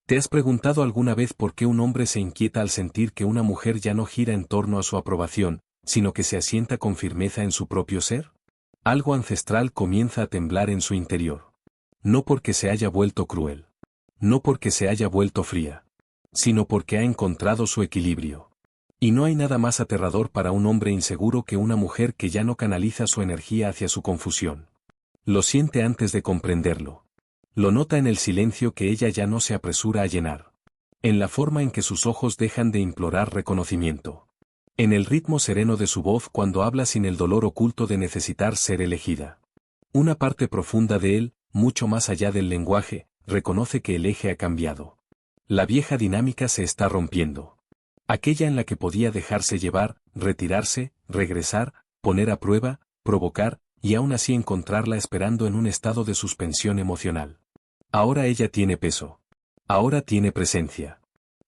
¿Te has preguntado alguna vez por qué un hombre se inquieta al sentir que una mujer ya no gira en torno a su aprobación, sino que se asienta con firmeza en su propio ser? Algo ancestral comienza a temblar en su interior. No porque se haya vuelto cruel. No porque se haya vuelto fría. Sino porque ha encontrado su equilibrio. Y no hay nada más aterrador para un hombre inseguro que una mujer que ya no canaliza su energía hacia su confusión. Lo siente antes de comprenderlo. Lo nota en el silencio que ella ya no se apresura a llenar. En la forma en que sus ojos dejan de implorar reconocimiento. En el ritmo sereno de su voz cuando habla sin el dolor oculto de necesitar ser elegida. Una parte profunda de él, mucho más allá del lenguaje, reconoce que el eje ha cambiado. La vieja dinámica se está rompiendo. Aquella en la que podía dejarse llevar, retirarse, regresar, poner a prueba, provocar, y aún así encontrarla esperando en un estado de suspensión emocional. Ahora ella tiene peso. Ahora tiene presencia.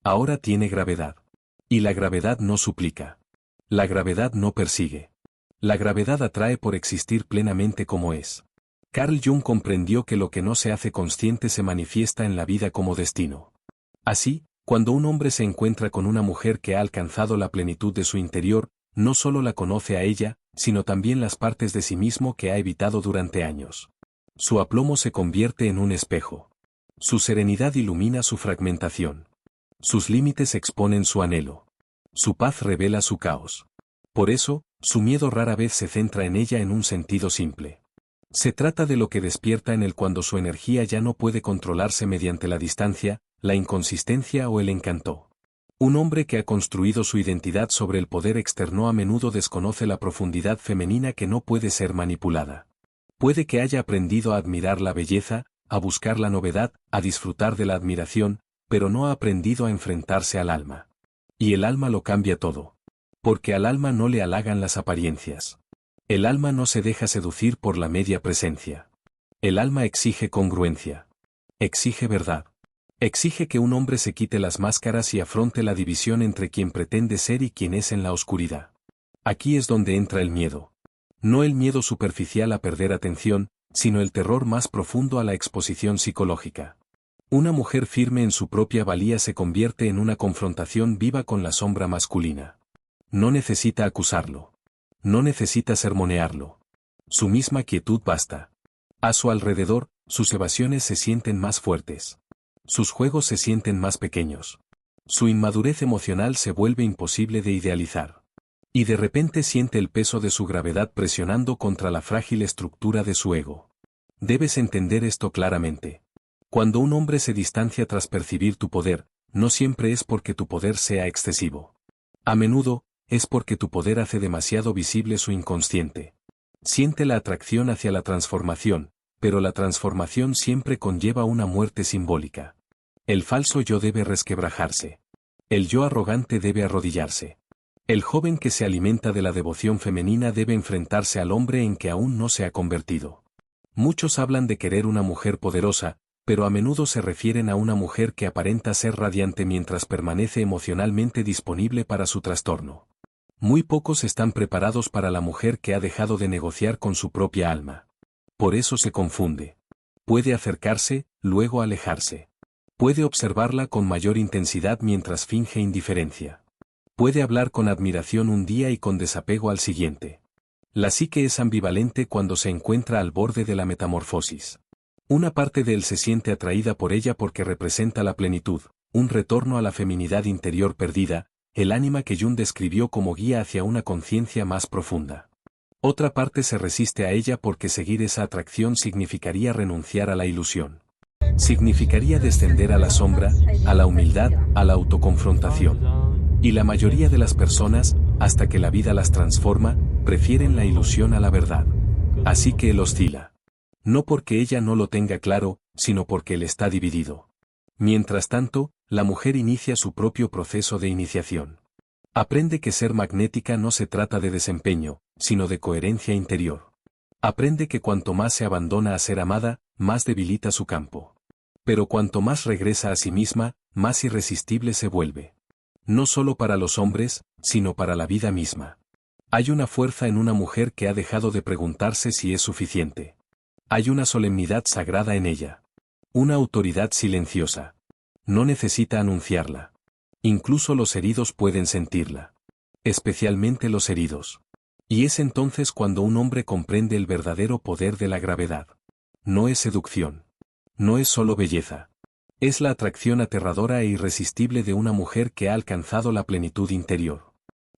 Ahora tiene gravedad. Y la gravedad no suplica. La gravedad no persigue. La gravedad atrae por existir plenamente como es. Carl Jung comprendió que lo que no se hace consciente se manifiesta en la vida como destino. Así, cuando un hombre se encuentra con una mujer que ha alcanzado la plenitud de su interior, no solo la conoce a ella, sino también las partes de sí mismo que ha evitado durante años. Su aplomo se convierte en un espejo. Su serenidad ilumina su fragmentación. Sus límites exponen su anhelo. Su paz revela su caos. Por eso, su miedo rara vez se centra en ella en un sentido simple. Se trata de lo que despierta en él cuando su energía ya no puede controlarse mediante la distancia, la inconsistencia o el encanto. Un hombre que ha construido su identidad sobre el poder externo a menudo desconoce la profundidad femenina que no puede ser manipulada. Puede que haya aprendido a admirar la belleza, a buscar la novedad, a disfrutar de la admiración, pero no ha aprendido a enfrentarse al alma. Y el alma lo cambia todo. Porque al alma no le halagan las apariencias. El alma no se deja seducir por la media presencia. El alma exige congruencia. Exige verdad. Exige que un hombre se quite las máscaras y afronte la división entre quien pretende ser y quien es en la oscuridad. Aquí es donde entra el miedo. No el miedo superficial a perder atención, sino el terror más profundo a la exposición psicológica. Una mujer firme en su propia valía se convierte en una confrontación viva con la sombra masculina. No necesita acusarlo. No necesita sermonearlo. Su misma quietud basta. A su alrededor, sus evasiones se sienten más fuertes. Sus juegos se sienten más pequeños. Su inmadurez emocional se vuelve imposible de idealizar. Y de repente siente el peso de su gravedad presionando contra la frágil estructura de su ego. Debes entender esto claramente. Cuando un hombre se distancia tras percibir tu poder, no siempre es porque tu poder sea excesivo. A menudo, es porque tu poder hace demasiado visible su inconsciente. Siente la atracción hacia la transformación, pero la transformación siempre conlleva una muerte simbólica. El falso yo debe resquebrajarse. El yo arrogante debe arrodillarse. El joven que se alimenta de la devoción femenina debe enfrentarse al hombre en que aún no se ha convertido. Muchos hablan de querer una mujer poderosa, pero a menudo se refieren a una mujer que aparenta ser radiante mientras permanece emocionalmente disponible para su trastorno. Muy pocos están preparados para la mujer que ha dejado de negociar con su propia alma. Por eso se confunde. Puede acercarse, luego alejarse. Puede observarla con mayor intensidad mientras finge indiferencia. Puede hablar con admiración un día y con desapego al siguiente. La psique es ambivalente cuando se encuentra al borde de la metamorfosis. Una parte de él se siente atraída por ella porque representa la plenitud, un retorno a la feminidad interior perdida, el ánima que Jung describió como guía hacia una conciencia más profunda. Otra parte se resiste a ella porque seguir esa atracción significaría renunciar a la ilusión. Significaría descender a la sombra, a la humildad, a la autoconfrontación. Y la mayoría de las personas, hasta que la vida las transforma, prefieren la ilusión a la verdad. Así que él oscila. No porque ella no lo tenga claro, sino porque él está dividido. Mientras tanto, la mujer inicia su propio proceso de iniciación. Aprende que ser magnética no se trata de desempeño, sino de coherencia interior. Aprende que cuanto más se abandona a ser amada, más debilita su campo. Pero cuanto más regresa a sí misma, más irresistible se vuelve. No solo para los hombres, sino para la vida misma. Hay una fuerza en una mujer que ha dejado de preguntarse si es suficiente. Hay una solemnidad sagrada en ella. Una autoridad silenciosa. No necesita anunciarla. Incluso los heridos pueden sentirla. Especialmente los heridos. Y es entonces cuando un hombre comprende el verdadero poder de la gravedad. No es seducción. No es solo belleza. Es la atracción aterradora e irresistible de una mujer que ha alcanzado la plenitud interior.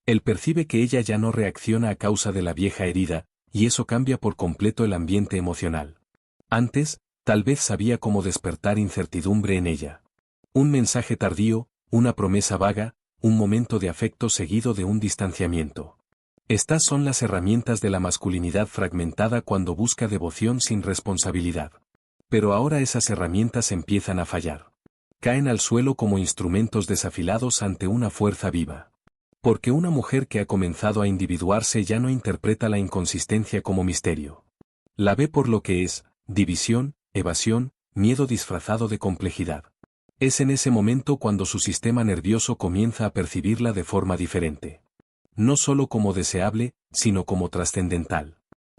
Él percibe que ella ya no reacciona a causa de la vieja herida, y eso cambia por completo el ambiente emocional. Antes, tal vez sabía cómo despertar incertidumbre en ella. Un mensaje tardío, una promesa vaga, un momento de afecto seguido de un distanciamiento. Estas son las herramientas de la masculinidad fragmentada cuando busca devoción sin responsabilidad. Pero ahora esas herramientas empiezan a fallar. Caen al suelo como instrumentos desafilados ante una fuerza viva. Porque una mujer que ha comenzado a individuarse ya no interpreta la inconsistencia como misterio. La ve por lo que es, división, evasión, miedo disfrazado de complejidad. Es en ese momento cuando su sistema nervioso comienza a percibirla de forma diferente. No solo como deseable, sino como trascendental.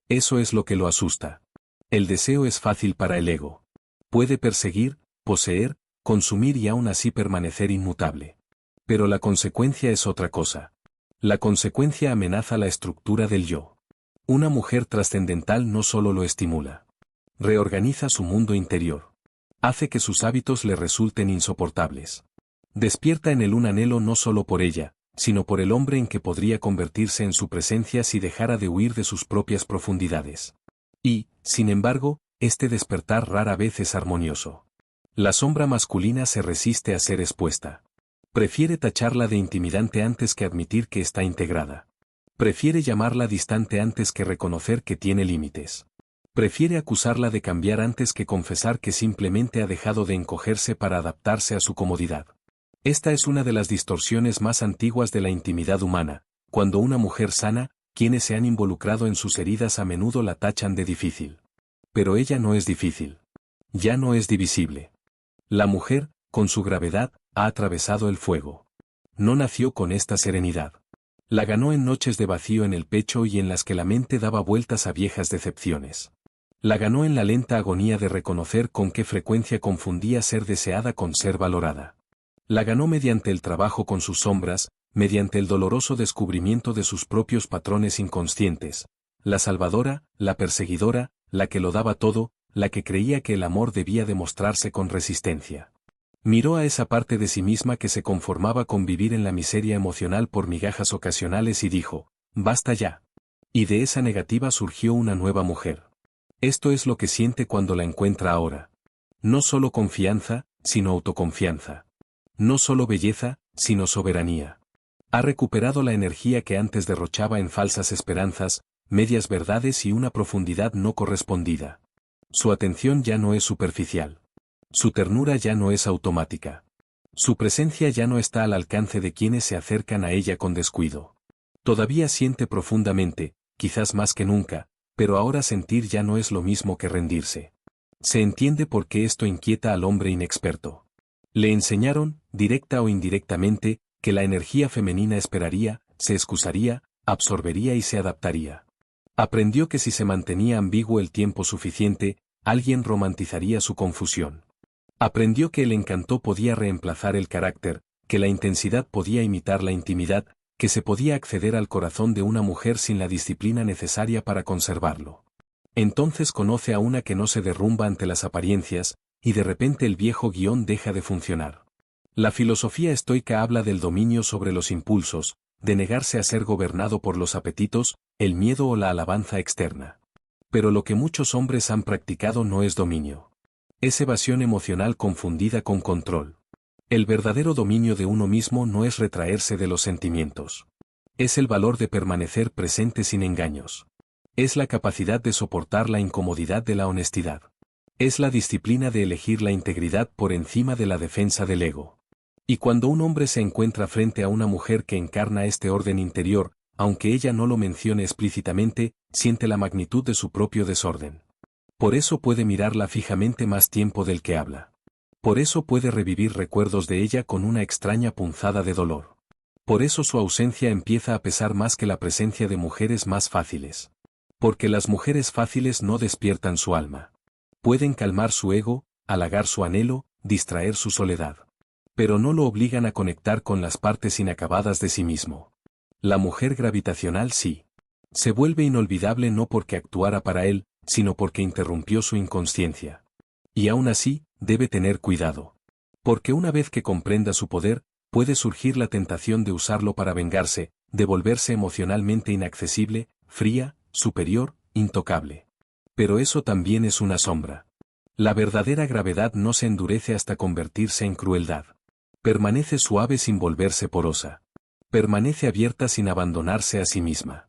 Eso es lo que lo asusta. El deseo es fácil para el ego. Puede perseguir, poseer, consumir y aún así permanecer inmutable. Pero la consecuencia es otra cosa. La consecuencia amenaza la estructura del yo. Una mujer trascendental no solo lo estimula. Reorganiza su mundo interior. Hace que sus hábitos le resulten insoportables. Despierta en él un anhelo no solo por ella, sino por el hombre en que podría convertirse en su presencia si dejara de huir de sus propias profundidades. Y, sin embargo, este despertar rara vez es armonioso. La sombra masculina se resiste a ser expuesta. Prefiere tacharla de intimidante antes que admitir que está integrada. Prefiere llamarla distante antes que reconocer que tiene límites. Prefiere acusarla de cambiar antes que confesar que simplemente ha dejado de encogerse para adaptarse a su comodidad. Esta es una de las distorsiones más antiguas de la intimidad humana. Cuando una mujer sana, quienes se han involucrado en sus heridas a menudo la tachan de difícil. Pero ella no es difícil. Ya no es divisible. La mujer, con su gravedad, ha atravesado el fuego. No nació con esta serenidad. La ganó en noches de vacío en el pecho y en las que la mente daba vueltas a viejas decepciones. La ganó en la lenta agonía de reconocer con qué frecuencia confundía ser deseada con ser valorada. La ganó mediante el trabajo con sus sombras, mediante el doloroso descubrimiento de sus propios patrones inconscientes. La salvadora, la perseguidora, la que lo daba todo, la que creía que el amor debía demostrarse con resistencia. Miró a esa parte de sí misma que se conformaba con vivir en la miseria emocional por migajas ocasionales y dijo, basta ya. Y de esa negativa surgió una nueva mujer. Esto es lo que siente cuando la encuentra ahora. No solo confianza, sino autoconfianza. No solo belleza, sino soberanía. Ha recuperado la energía que antes derrochaba en falsas esperanzas, medias verdades y una profundidad no correspondida. Su atención ya no es superficial. Su ternura ya no es automática. Su presencia ya no está al alcance de quienes se acercan a ella con descuido. Todavía siente profundamente, quizás más que nunca, pero ahora sentir ya no es lo mismo que rendirse. Se entiende por qué esto inquieta al hombre inexperto. Le enseñaron, directa o indirectamente, que la energía femenina esperaría, se excusaría, absorbería y se adaptaría. Aprendió que si se mantenía ambiguo el tiempo suficiente, alguien romantizaría su confusión. Aprendió que el encanto podía reemplazar el carácter, que la intensidad podía imitar la intimidad, que se podía acceder al corazón de una mujer sin la disciplina necesaria para conservarlo. Entonces conoce a una que no se derrumba ante las apariencias, y de repente el viejo guión deja de funcionar. La filosofía estoica habla del dominio sobre los impulsos, de negarse a ser gobernado por los apetitos, el miedo o la alabanza externa. Pero lo que muchos hombres han practicado no es dominio. Es evasión emocional confundida con control. El verdadero dominio de uno mismo no es retraerse de los sentimientos. Es el valor de permanecer presente sin engaños. Es la capacidad de soportar la incomodidad de la honestidad. Es la disciplina de elegir la integridad por encima de la defensa del ego. Y cuando un hombre se encuentra frente a una mujer que encarna este orden interior, aunque ella no lo mencione explícitamente, siente la magnitud de su propio desorden. Por eso puede mirarla fijamente más tiempo del que habla. Por eso puede revivir recuerdos de ella con una extraña punzada de dolor. Por eso su ausencia empieza a pesar más que la presencia de mujeres más fáciles. Porque las mujeres fáciles no despiertan su alma. Pueden calmar su ego, halagar su anhelo, distraer su soledad. pero no lo obligan a conectar con las partes inacabadas de sí mismo. La mujer gravitacional sí. Se vuelve inolvidable no porque actuara para él, sino porque interrumpió su inconsciencia. Y aún así, debe tener cuidado. Porque una vez que comprenda su poder, puede surgir la tentación de usarlo para vengarse, de volverse emocionalmente inaccesible, fría, superior, intocable. Pero eso también es una sombra. La verdadera gravedad no se endurece hasta convertirse en crueldad. Permanece suave sin volverse porosa. Permanece abierta sin abandonarse a sí misma.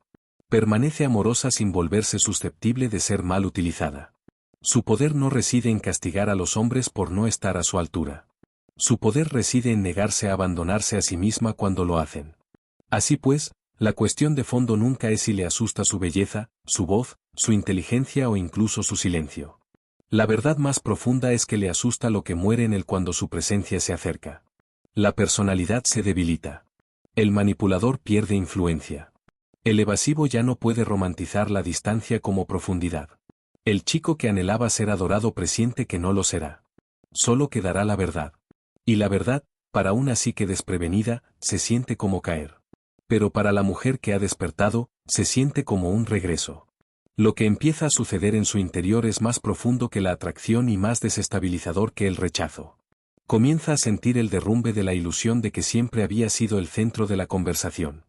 Permanece amorosa sin volverse susceptible de ser mal utilizada. Su poder no reside en castigar a los hombres por no estar a su altura. Su poder reside en negarse a abandonarse a sí misma cuando lo hacen. Así pues, la cuestión de fondo nunca es si le asusta su belleza, su voz, su inteligencia o incluso su silencio. La verdad más profunda es que le asusta lo que muere en él cuando su presencia se acerca. La personalidad se debilita. El manipulador pierde influencia. El evasivo ya no puede romantizar la distancia como profundidad. El chico que anhelaba ser adorado presiente que no lo será. Solo quedará la verdad. Y la verdad, para una psique desprevenida, se siente como caer. Pero para la mujer que ha despertado, se siente como un regreso. Lo que empieza a suceder en su interior es más profundo que la atracción y más desestabilizador que el rechazo. Comienza a sentir el derrumbe de la ilusión de que siempre había sido el centro de la conversación.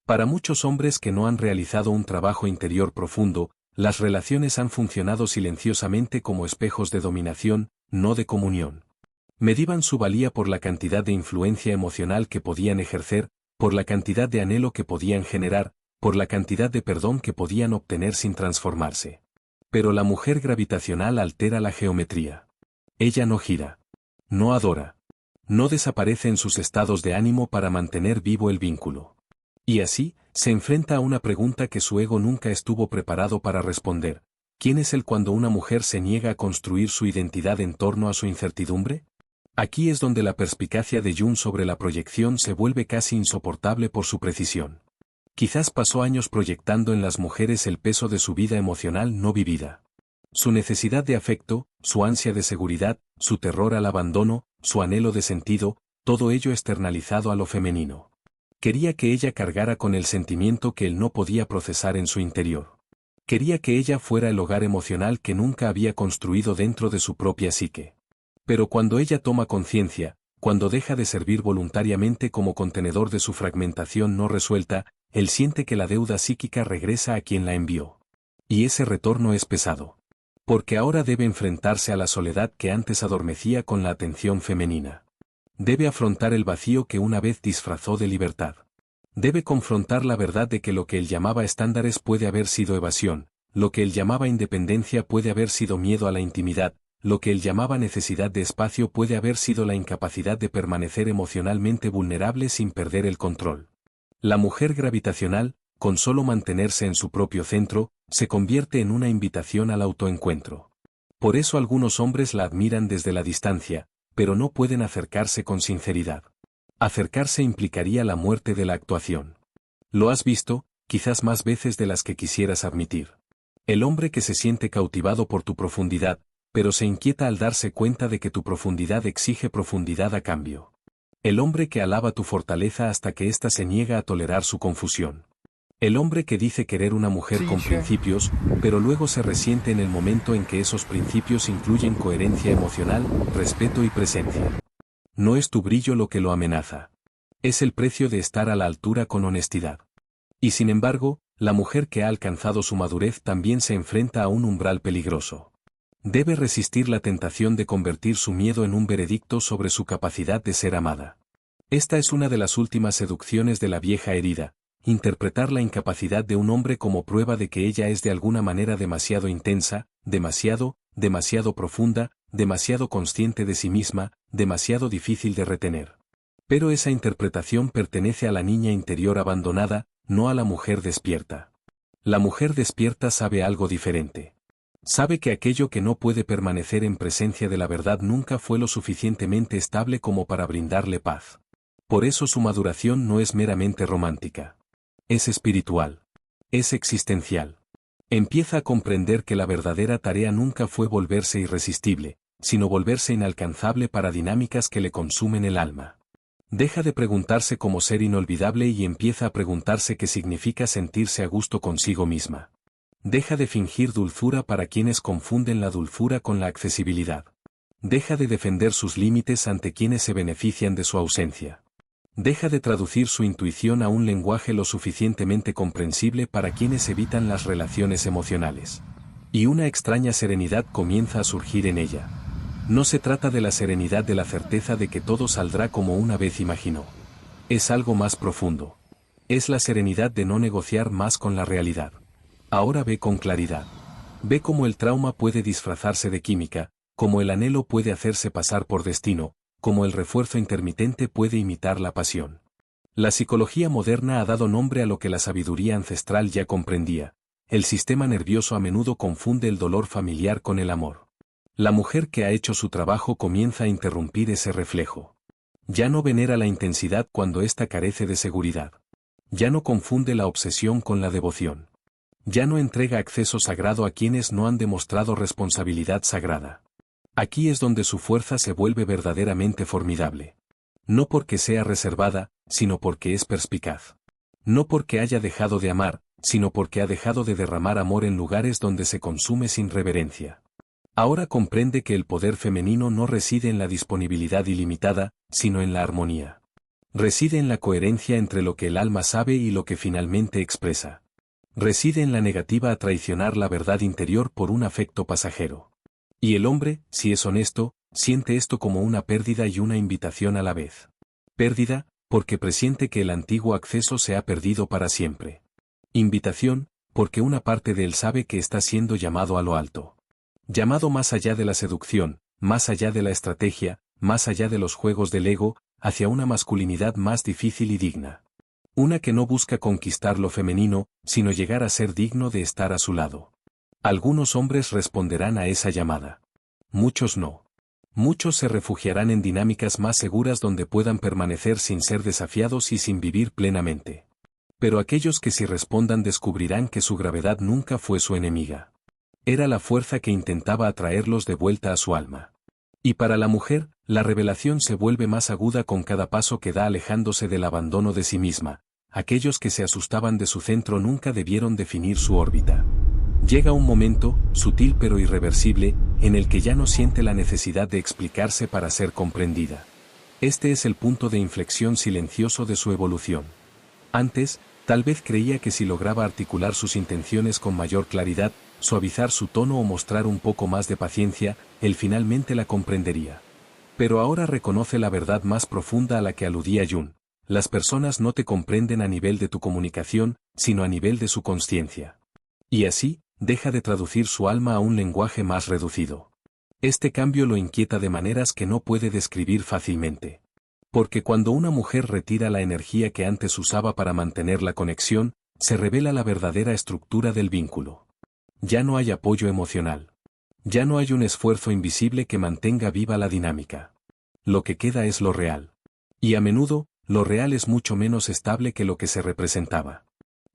Para muchos hombres que no han realizado un trabajo interior profundo, las relaciones han funcionado silenciosamente como espejos de dominación, no de comunión. Medían su valía por la cantidad de influencia emocional que podían ejercer, por la cantidad de anhelo que podían generar, por la cantidad de perdón que podían obtener sin transformarse. Pero la mujer gravitacional altera la geometría. Ella no gira. No adora. No desaparece en sus estados de ánimo para mantener vivo el vínculo. Y así, se enfrenta a una pregunta que su ego nunca estuvo preparado para responder. ¿Quién es él cuando una mujer se niega a construir su identidad en torno a su incertidumbre? Aquí es donde la perspicacia de Jung sobre la proyección se vuelve casi insoportable por su precisión. Quizás pasó años proyectando en las mujeres el peso de su vida emocional no vivida. Su necesidad de afecto, su ansia de seguridad, su terror al abandono, su anhelo de sentido, todo ello externalizado a lo femenino. Quería que ella cargara con el sentimiento que él no podía procesar en su interior. Quería que ella fuera el hogar emocional que nunca había construido dentro de su propia psique. Pero cuando ella toma conciencia, cuando deja de servir voluntariamente como contenedor de su fragmentación no resuelta, él siente que la deuda psíquica regresa a quien la envió. Y ese retorno es pesado. Porque ahora debe enfrentarse a la soledad que antes adormecía con la atención femenina. Debe afrontar el vacío que una vez disfrazó de libertad. Debe confrontar la verdad de que lo que él llamaba estándares puede haber sido evasión, lo que él llamaba independencia puede haber sido miedo a la intimidad, lo que él llamaba necesidad de espacio puede haber sido la incapacidad de permanecer emocionalmente vulnerable sin perder el control. La mujer gravitacional, con solo mantenerse en su propio centro, se convierte en una invitación al autoencuentro. Por eso algunos hombres la admiran desde la distancia, pero no pueden acercarse con sinceridad. Acercarse implicaría la muerte de la actuación. Lo has visto, quizás más veces de las que quisieras admitir. El hombre que se siente cautivado por tu profundidad, pero se inquieta al darse cuenta de que tu profundidad exige profundidad a cambio. El hombre que alaba tu fortaleza hasta que ésta se niega a tolerar su confusión. El hombre que dice querer una mujer con principios, pero luego se resiente en el momento en que esos principios incluyen coherencia emocional, respeto y presencia. No es tu brillo lo que lo amenaza. Es el precio de estar a la altura con honestidad. Y sin embargo, la mujer que ha alcanzado su madurez también se enfrenta a un umbral peligroso. Debe resistir la tentación de convertir su miedo en un veredicto sobre su capacidad de ser amada. Esta es una de las últimas seducciones de la vieja herida, interpretar la incapacidad de un hombre como prueba de que ella es de alguna manera demasiado intensa, demasiado profunda, demasiado consciente de sí misma, demasiado difícil de retener. Pero esa interpretación pertenece a la niña interior abandonada, no a la mujer despierta. La mujer despierta sabe algo diferente. Sabe que aquello que no puede permanecer en presencia de la verdad nunca fue lo suficientemente estable como para brindarle paz. Por eso su maduración no es meramente romántica. Es espiritual. Es existencial. Empieza a comprender que la verdadera tarea nunca fue volverse irresistible, sino volverse inalcanzable para dinámicas que le consumen el alma. Deja de preguntarse cómo ser inolvidable y empieza a preguntarse qué significa sentirse a gusto consigo misma. Deja de fingir dulzura para quienes confunden la dulzura con la accesibilidad. Deja de defender sus límites ante quienes se benefician de su ausencia. Deja de traducir su intuición a un lenguaje lo suficientemente comprensible para quienes evitan las relaciones emocionales. Y una extraña serenidad comienza a surgir en ella. No se trata de la serenidad de la certeza de que todo saldrá como una vez imaginó. Es algo más profundo. Es la serenidad de no negociar más con la realidad. Ahora ve con claridad. Ve cómo el trauma puede disfrazarse de química, cómo el anhelo puede hacerse pasar por destino, cómo el refuerzo intermitente puede imitar la pasión. La psicología moderna ha dado nombre a lo que la sabiduría ancestral ya comprendía. El sistema nervioso a menudo confunde el dolor familiar con el amor. La mujer que ha hecho su trabajo comienza a interrumpir ese reflejo. Ya no venera la intensidad cuando ésta carece de seguridad. Ya no confunde la obsesión con la devoción. Ya no entrega acceso sagrado a quienes no han demostrado responsabilidad sagrada. Aquí es donde su fuerza se vuelve verdaderamente formidable. No porque sea reservada, sino porque es perspicaz. No porque haya dejado de amar, sino porque ha dejado de derramar amor en lugares donde se consume sin reverencia. Ahora comprende que el poder femenino no reside en la disponibilidad ilimitada, sino en la armonía. Reside en la coherencia entre lo que el alma sabe y lo que finalmente expresa. Reside en la negativa a traicionar la verdad interior por un afecto pasajero. Y el hombre, si es honesto, siente esto como una pérdida y una invitación a la vez. Pérdida, porque presiente que el antiguo acceso se ha perdido para siempre. Invitación, porque una parte de él sabe que está siendo llamado a lo alto. Llamado más allá de la seducción, más allá de la estrategia, más allá de los juegos del ego, hacia una masculinidad más difícil y digna. Una que no busca conquistar lo femenino, sino llegar a ser digno de estar a su lado. Algunos hombres responderán a esa llamada. Muchos no. Muchos se refugiarán en dinámicas más seguras donde puedan permanecer sin ser desafiados y sin vivir plenamente. Pero aquellos que sí respondan descubrirán que su gravedad nunca fue su enemiga. Era la fuerza que intentaba atraerlos de vuelta a su alma. Y para la mujer, la revelación se vuelve más aguda con cada paso que da alejándose del abandono de sí misma. Aquellos que se asustaban de su centro nunca debieron definir su órbita. Llega un momento, sutil pero irreversible, en el que ya no siente la necesidad de explicarse para ser comprendida. Este es el punto de inflexión silencioso de su evolución. Antes, tal vez creía que si lograba articular sus intenciones con mayor claridad, suavizar su tono o mostrar un poco más de paciencia, él finalmente la comprendería. Pero ahora reconoce la verdad más profunda a la que aludía Jung. Las personas no te comprenden a nivel de tu comunicación, sino a nivel de su consciencia. Y así, deja de traducir su alma a un lenguaje más reducido. Este cambio lo inquieta de maneras que no puede describir fácilmente. Porque cuando una mujer retira la energía que antes usaba para mantener la conexión, se revela la verdadera estructura del vínculo. Ya no hay apoyo emocional. Ya no hay un esfuerzo invisible que mantenga viva la dinámica. Lo que queda es lo real. Y a menudo, lo real es mucho menos estable que lo que se representaba.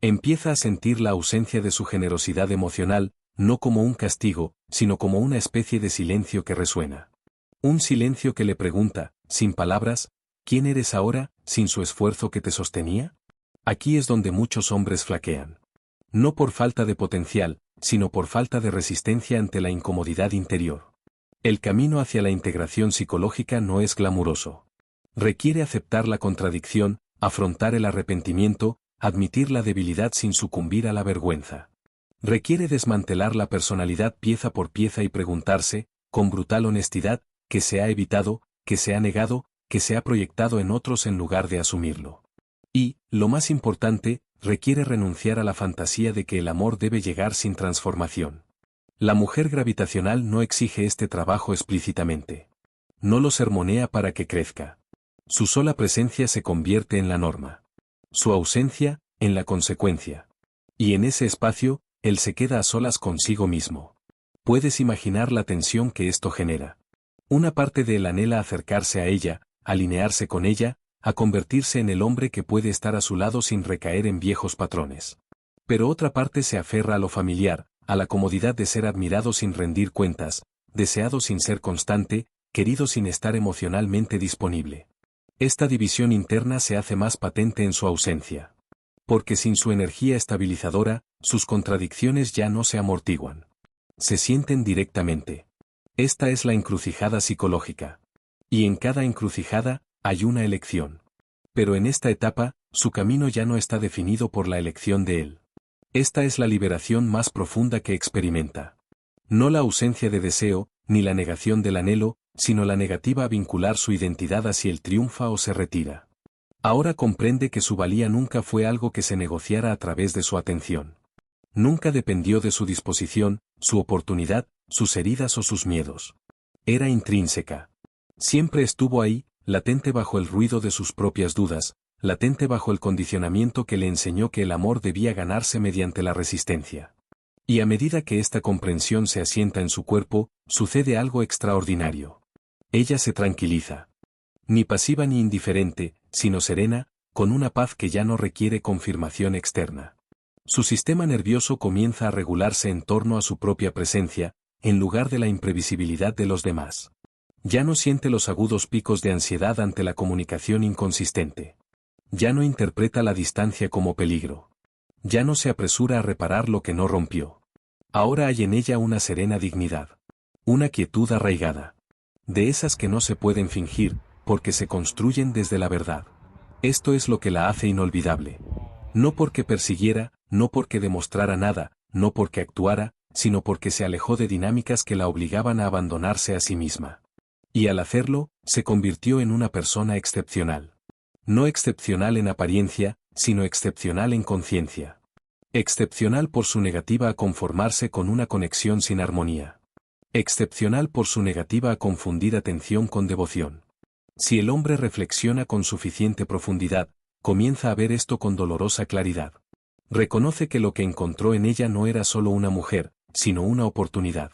Empieza a sentir la ausencia de su generosidad emocional, no como un castigo, sino como una especie de silencio que resuena. Un silencio que le pregunta, sin palabras, ¿quién eres ahora, sin su esfuerzo que te sostenía? Aquí es donde muchos hombres flaquean. No por falta de potencial, sino por falta de resistencia ante la incomodidad interior. El camino hacia la integración psicológica no es glamuroso. Requiere aceptar la contradicción, afrontar el arrepentimiento, admitir la debilidad sin sucumbir a la vergüenza. Requiere desmantelar la personalidad pieza por pieza y preguntarse, con brutal honestidad, qué se ha evitado, qué se ha negado, qué se ha proyectado en otros en lugar de asumirlo. Y, lo más importante, requiere renunciar a la fantasía de que el amor debe llegar sin transformación. La mujer gravitacional no exige este trabajo explícitamente. No lo sermonea para que crezca. Su sola presencia se convierte en la norma. Su ausencia, en la consecuencia. Y en ese espacio, él se queda a solas consigo mismo. Puedes imaginar la tensión que esto genera. Una parte de él anhela acercarse a ella, alinearse con ella, a convertirse en el hombre que puede estar a su lado sin recaer en viejos patrones. Pero otra parte se aferra a lo familiar, a la comodidad de ser admirado sin rendir cuentas, deseado sin ser constante, querido sin estar emocionalmente disponible. Esta división interna se hace más patente en su ausencia. Porque sin su energía estabilizadora, sus contradicciones ya no se amortiguan. Se sienten directamente. Esta es la encrucijada psicológica. Y en cada encrucijada, hay una elección. Pero en esta etapa, su camino ya no está definido por la elección de él. Esta es la liberación más profunda que experimenta. No la ausencia de deseo, ni la negación del anhelo, sino la negativa a vincular su identidad a si él triunfa o se retira. Ahora comprende que su valía nunca fue algo que se negociara a través de su atención. Nunca dependió de su disposición, su oportunidad, sus heridas o sus miedos. Era intrínseca. Siempre estuvo ahí, latente bajo el ruido de sus propias dudas, latente bajo el condicionamiento que le enseñó que el amor debía ganarse mediante la resistencia. Y a medida que esta comprensión se asienta en su cuerpo, sucede algo extraordinario. Ella se tranquiliza. Ni pasiva ni indiferente, sino serena, con una paz que ya no requiere confirmación externa. Su sistema nervioso comienza a regularse en torno a su propia presencia, en lugar de la imprevisibilidad de los demás. Ya no siente los agudos picos de ansiedad ante la comunicación inconsistente. Ya no interpreta la distancia como peligro. Ya no se apresura a reparar lo que no rompió. Ahora hay en ella una serena dignidad. Una quietud arraigada. De esas que no se pueden fingir, porque se construyen desde la verdad. Esto es lo que la hace inolvidable. No porque persiguiera, no porque demostrara nada, no porque actuara, sino porque se alejó de dinámicas que la obligaban a abandonarse a sí misma. Y al hacerlo, se convirtió en una persona excepcional. No excepcional en apariencia, sino excepcional en conciencia. Excepcional por su negativa a conformarse con una conexión sin armonía. Excepcional por su negativa a confundir atención con devoción. Si el hombre reflexiona con suficiente profundidad, comienza a ver esto con dolorosa claridad. Reconoce que lo que encontró en ella no era solo una mujer, sino una oportunidad.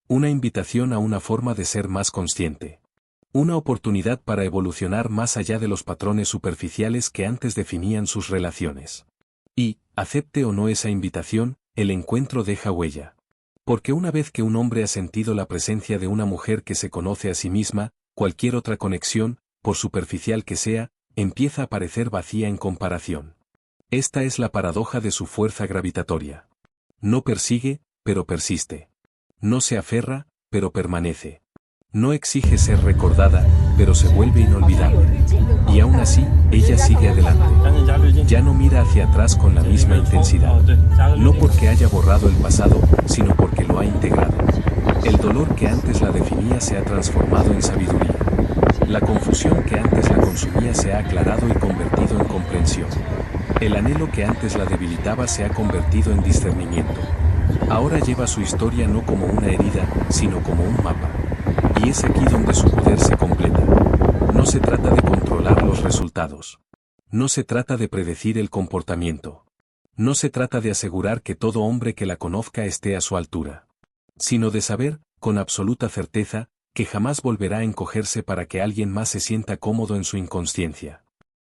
Una invitación a una forma de ser más consciente. Una oportunidad para evolucionar más allá de los patrones superficiales que antes definían sus relaciones. Y, acepte o no esa invitación, el encuentro deja huella. Porque una vez que un hombre ha sentido la presencia de una mujer que se conoce a sí misma, cualquier otra conexión, por superficial que sea, empieza a parecer vacía en comparación. Esta es la paradoja de su fuerza gravitatoria. No persigue, pero persiste. No se aferra, pero permanece. No exige ser recordada, pero se vuelve inolvidable. Y aún así, ella sigue adelante. Ya no mira hacia atrás con la misma intensidad. No porque haya borrado el pasado, sino porque lo ha integrado. El dolor que antes la definía se ha transformado en sabiduría. La confusión que antes la consumía se ha aclarado y convertido en comprensión. El anhelo que antes la debilitaba se ha convertido en discernimiento. Ahora lleva su historia no como una herida, sino como un mapa. Y es aquí donde su poder se completa. No se trata de controlar los resultados. No se trata de predecir el comportamiento. No se trata de asegurar que todo hombre que la conozca esté a su altura. Sino de saber, con absoluta certeza, que jamás volverá a encogerse para que alguien más se sienta cómodo en su inconsciencia.